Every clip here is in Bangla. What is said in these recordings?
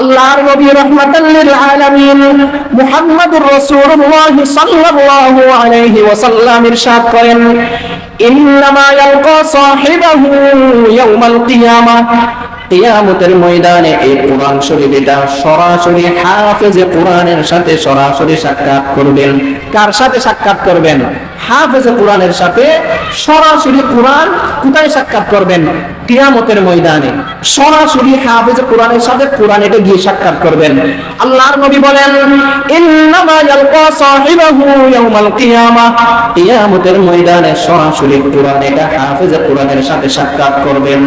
আল্লাহর নবী রাহমাতাল লিল আলামিন মুহাম্মদুর রাসূলুল্লাহ সাল্লাল্লাহু আলাইহি ওয়াসাল্লাম ইরশাদ করেন, ইন্নামা ইয়ালকা সাহিবাহু ইয়াউমাল কিয়ামাহ, কিয়ামতের ময়দানে এই কোরআন শরীফ এটা সরাসরি হাফেজে কোরআনের সাথে সরাসরি সাক্ষাৎ করবেন। কার সাথে সাক্ষাৎ করবেন? হাফেজে কোরআনের সাথে সরাসরি। কোরআন কোথায় সাক্ষাৎ করবেন? কিয়ামতের ময়দানে সরাসরি হাফেজে কোরআনের সাথে কোরআন এটা গিয়ে সাক্ষাৎ করবেন। আল্লাহর নবী বলেন, ইন্নামা ইয়ালকা সাহিবাহু ইয়াউমাল কিয়ামাহ, কিয়ামতের ময়দানে সরাসরি কোরআন এটা হাফেজে কোরআনের সাথে সাক্ষাৎ করবেন।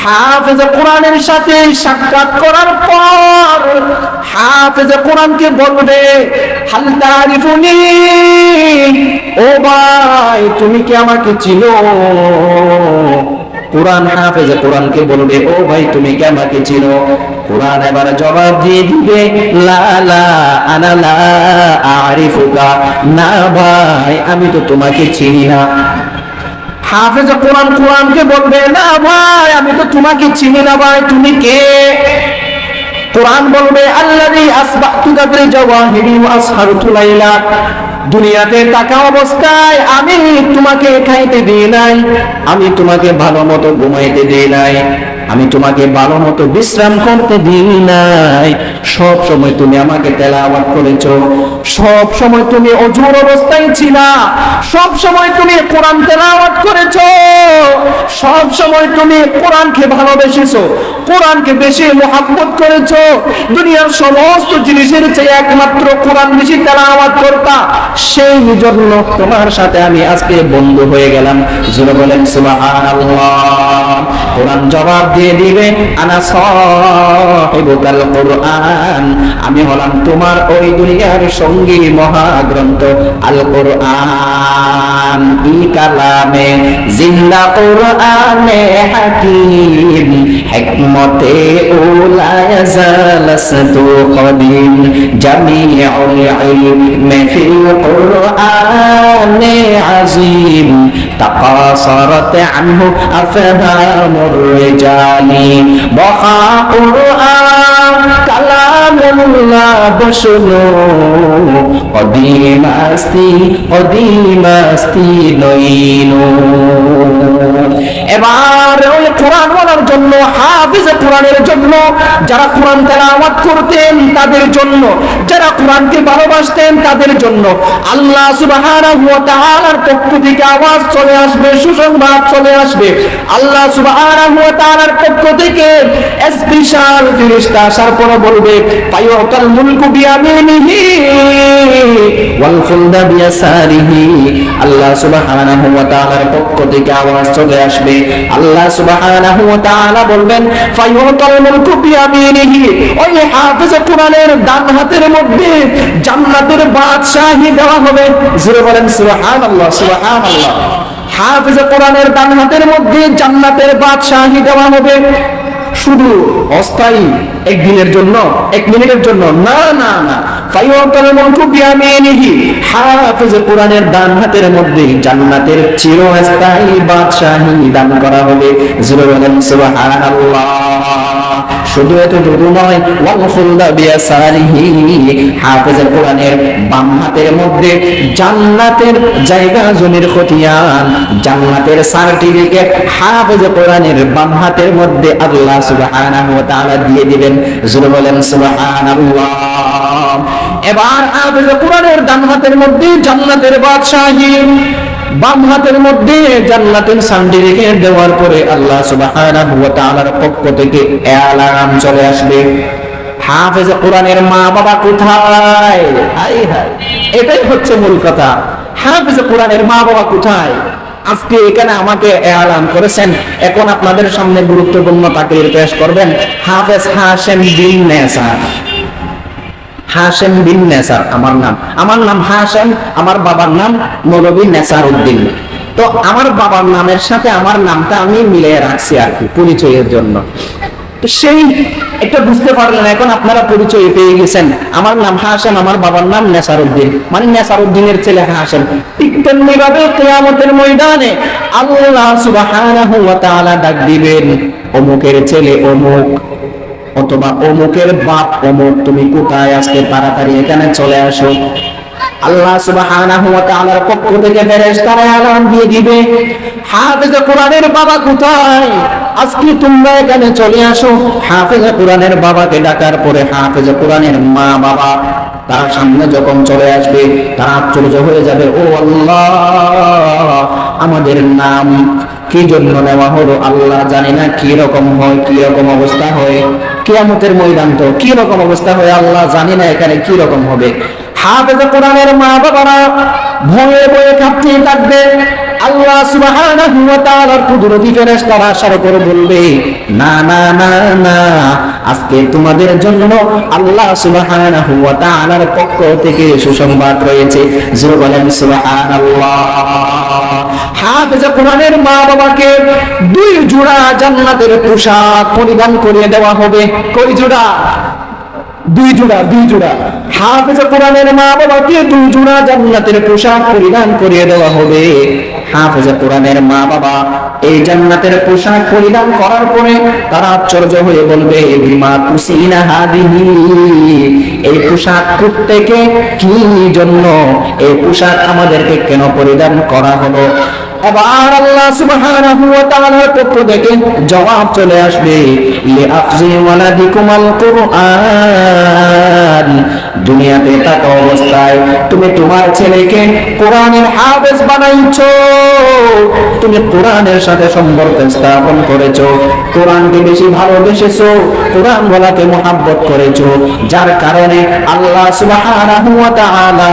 হাফেজে কোরআনের সাথে সাক্ষাৎ করার পর হাফেজে কোরআনকে বলবে, হাল তারিফুনি, ও ভাই তুমি কি আমাকে চিনো? কোরআন হাফেজে কোরআনকে বলবে, ও ভাই তুমি কি আমাকে চিনো? কোরআন এবার জবাব দিয়ে দিবে, লা লা আনা লা আরিফুকা, না ভাই আমি তো তোমাকে চিনি না। হাফেজে কোরআন কোরআনকে বলবে, না ভাই আমি তো তোমাকে চিনি না, ভাই তুমি কে? কোরআন বলবে, আল্লাযী আসবাহতু বিল জাওয়াহিরি ওয়া আসহারতু লাইলা, দুনিয়াতে থাকা অবস্থায় আমি তোমাকে খাইতে দিই নাই, আমি তোমাকে ভালো মতো ঘুমাইতে দিই নাই, আমি তোমাকে ভালো মতো বিশ্রাম করতে দিই নাই। সব সময় তুমি আমাকে তেলাওয়াত করেছো, সব সময় তুমি অজুর অবস্থায় ছিলা, সব সময় তুমি কোরআন তেলাওয়াত করেছো, সব সময় তুমি কোরআনকে ভালোবেসেছো, কোরআনকে বেশি মুহাব্বত করেছো। দুনিয়ার সমস্ত জিনিসের চেয়ে একমাত্র কোরআন বেশি তেলাওয়াত করতা, সেই জন্য তোমার সাথে আমি আজকে বন্ধু হয়ে গেলাম। জোরে বলেন সুবহানাল্লাহ। কোরআন জবাব দিয়ে দিবে, আনা সাহিবুকাল কোরআন, আমি হলাম তোমার ওই দুনিয়ার সঙ্গী মহাগ্রন্থ আল কোরআন। ই কালামে জিন্দা কোরআনে হাকিম, হিকমতে উলা ইয়াজালাসতু কদিম, জামিউল ইলমি ফিল কোরআনে আযীম, তাকাসারাত আনহু আফহামুর রিজালি, বহা কোরআন কালামুল্লাহ বসনো, কদিমাস্তি নইনো। এবার ওই কোরআন বলার জন্য, হাফেজে কোরআনের জন্য, যারা কোরআন তেলাওয়াত করতেন তাদের জন্য, যারা কোরআনকে ভালোবাসতেন তাদের জন্য আল্লাহ সুবহানাহু ওয়া তাআলার পক্ষ থেকে আওয়াজ চলে আসবে, সুসংবাদ চলে আসবে। আল্লাহ সুবহানাহু ওয়া তাআলার পক্ষ থেকে স্পেশাল ফেরেশতা আসার পরে বলবে, ফায়ুতাল মুলকু বিয়ামিনিহি ওয়াল খুলদা বিয়াসারিহি। আল্লাহ সুবহানাহু ওয়া তাআলার পক্ষ থেকে আওয়াজ চলে আসবে, আল্লাহ সুবহানাহু ওয়া তাআলা বলবেন, ফায়ুতাল মুলকু বিয়ামিনিহি, ওই হাফেজে কোরআনের ডান হাতের মধ্যে জান্নাতের বাদশাহী দেওয়া হবে। জোরে বলেন সুবহানাল্লাহ, সুবহানাল্লাহ। হাফেজে কোরআনের ডান হাতের মধ্যে জান্নাতের বাদশাহী দেওয়া হবে। শুধু অস্থায়ী একদিনের জন্য, এক মিনিটের জন্য না, না না। ফায়ুতাল মুলকু বিয়ামিনিহি, হাফেজে কোরআনের ডান হাতের মধ্যে জান্নাতের চিরস্থায়ী বাদশাহী দান করা হবে। জোরে বলেন সুবহানাল্লাহ। শুধু এতটুকু নয়, ওয়াল খুলদা বিয়াসারিহি, হাফেজে কোরআনের বাম হাতের মধ্যে জান্নাতের জায়গা জমির খতিয়ান, জান্নাতের সার্টিফিকেট হাফেজে কোরআনের বাম হাতের মধ্যে আল্লাহ সুবহানাহু ওয়া তাআলা দিয়ে দিবেন। জোরে বলেন সুবহানাল্লাহ। এবার হাফেজে কোরআনের ডান হাতের মধ্যে জান্নাতের বাদশাহী, বাম হাতের মধ্যে জান্নাতের সার্টিফিকেট দেওয়ার পরে আল্লাহ সুবহানাহু ওয়া তাআলার পক্ষ থেকে এলান চলে আসবে, হাফেজে কোরআনের মা বাবা কোথায়? হায় হায়, এটাই হচ্ছে মূল কথা। হাফেজে কোরআনের মা বাবা কোথায়? আজকে এখানে আমাকে এলান করেছেন। এখন আপনাদের সামনে গুরুত্বপূর্ণ তাকরীর পেশ করবেন হাফেজ হাশেম বিন নেসার। হাশেম বিন নেসার আমার নাম হাশেম, আমার বাবার নাম মৌলভী নেসার উদ্দিন। তো আমার বাবার নামের সাথে আমার নামটা আমি মিলিয়ে রাখছি আর কি, পরিচয়ের জন্য। তো সেই একটা বুঝতে পারলেন, এখন আপনারা পরিচয় পেয়ে গেছেন। আমার নাম হাশেম, আমার বাবার নাম নেসার উদ্দিন, মানে নেসার উদ্দিনের ছেলে হাশেম। ঠিক তেমনি ভাবে কিয়ামতের ময়দানে আল্লাহ সুবহানাহু ওয়া তাআলা ডাক দিবেন, অমুকের ছেলে অমুক, অথবা অমুকের বাপ অমুক, তুমি কোথায়, আজকে তাড়াতাড়ি এখানে চলে আসো। আল্লাহ সুবহানাহু ওয়া তাআলার পক্ষ থেকে ফেরেশতারা এলান দিয়ে দিবে, হাফেজে কোরআনের বাবা কোথায়, আজকে তোমরা এখানে চলে আসো। হাফেজে কোরআনের বাবাকে ডাকার পরে হাফেজে কোরআনের মা বাবা তার সামনে যখন চলে আসবে, তারা আশ্চর্য হয়ে যাবে, ও আল্লাহ, আমাদের নাম কি জন্য নেওয়া হলো আল্লাহ জানি না, কি রকম হয়, কি রকম অবস্থা হয়, কিয়ামতের ময়দান তো কি রকম অবস্থা হয় আল্লাহ জানি না, এখানে কি রকম হবে। হাফেজে কোরআনের মা বাবারা ভয়ে ভয়ে কাঁপতে থাকবে। আল্লাহ সুবহানাহু ওয়া তাআলার কুদরতি ফেরেশতারা আসার পরে বলবে, না না না না, আজকে তোমাদের জন্য আল্লাহ সুবহানাহু ওয়া তাআলার পক্ষ থেকে সুসংবাদ রয়েছে। জোরে বলেন সুবহানাল্লাহ। হাফেজে কোরআনের মা বাবাকে 2 জোড়া জান্নাতের পোশাক পরিধান করিয়ে দেওয়া হবে। কয় জোড়া? 2 জোড়া, 2 জোড়া। হাফেজে কোরআনের মা বাবাকে 2 জোড়া জান্নাতের পোশাক পরিধান করিয়ে দেওয়া হবে। হাফেজে কোরআনের মা বাবা এই জান্নাতের পোশাক পরিধান করার পরে তারা আশ্চর্য হয়ে বলবে, বিমা তুসিনা হাদিহি, এই পোশাক প্রত্যেকে কি জন্য, এই পোশাক আমাদেরকে কেন পরিধান করা হলো? এবার আল্লাহ সুবহানাহু ওয়া তাআলার পক্ষ থেকে জবাব চলে আসবে, লিআফজি ওয়ালাদিকুমাল কুরআন, দুনিয়াতে থাকা অবস্থায় তুমি তোমার ছেলেকে কোরআনের হাফেজ বানাইছো, তুমি কোরআনের সাথে সম্পর্ক স্থাপন করেছো, কোরআনকে বেশি ভালোবেসেছো, কোরআন বলাকে মুহাব্বত করেছো, যার কারণে আল্লাহ সুবহানাহু ওয়া তাআলা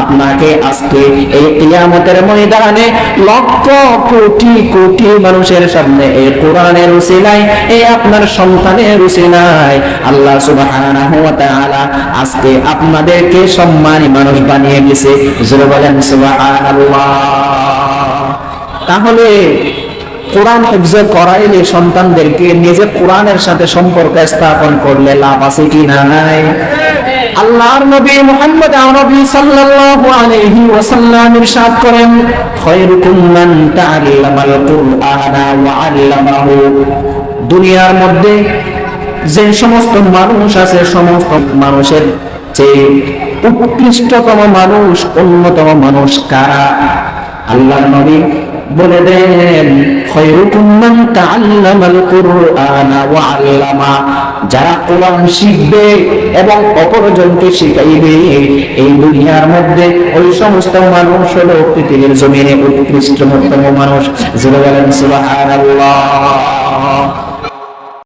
আপনাকে আজকে এই কিয়ামতের ময়দানে লক্ষ কোটি কোটি মানুষের সামনে এই কোরআনের উসিলায়, এই আপনার সন্তানের উসিলায় আল্লাহ সুবহানাহু ওয়া তাআলা আজকে আপনাদেরকে সম্মানী মানুষ বানিয়ে দিয়েছে। জোরে বলেন সুবহানাল্লাহ। তাহলে কোরআন হিফজ করাইলে সন্তানদেরকে নিজে কোরআনের সাথে সম্পর্ক স্থাপন করলে লাভ আছে কি নাই? আল্লাহর নবী মুহাম্মদ আরবি সাল্লাল্লাহু আলাইহি ওয়াসাল্লাম ইরশাদ করেন, খায়রুকুম মান তাআল্লামাল কুরআনা ওয়া আল্লামাহু, দুনিয়ার মধ্যে যে সমস্ত মানুষ আছে সমস্ত মানুষের চেয়ে উৎকৃষ্টতম মানুষ, অন্যতম মানুষ কারা? আল্লাহর নবী বলে দেন, খায়রুকুম মান তাআল্লামাল কুরআনা ওয়া আল্লামা, যারা কোরআন শিখবে এবং অপরজনকে শিখাইবে, এই দুনিয়ার মধ্যে ওই সমস্ত মানুষ হলো পৃথিবীর জমিনে উৎকৃষ্টতম মানুষ। যারা বলেন সুবহানাল্লাহ।